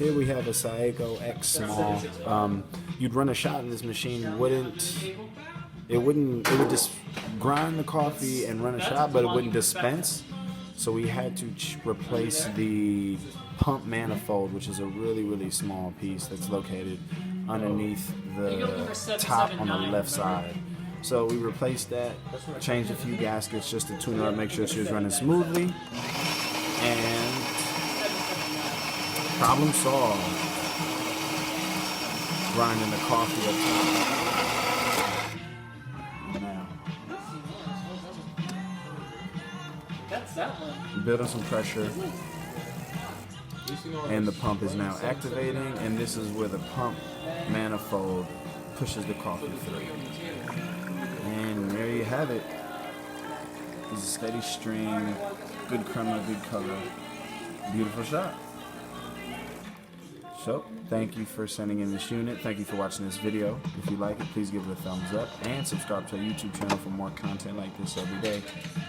Here we have a Saeco X small. You'd run a shot in this machine, it would just grind the coffee and run a shot, but it wouldn't dispense. So we had to replace the pump manifold, which is a really, really small piece that's located underneath the top on the left side. So we replaced that, changed a few gaskets just to tune her up, make sure she was running smoothly, and problem solved. Grinding the coffee up top. Now, That's that one. building some pressure, and the pump is now activating, and this is where the pump manifold pushes the coffee through. And there you have it. It's a steady stream, good crema, good color, beautiful shot. So, thank you for sending in this unit. Thank you for watching this video. If you like it, please give it a thumbs up and subscribe to our YouTube channel for more content like this every day.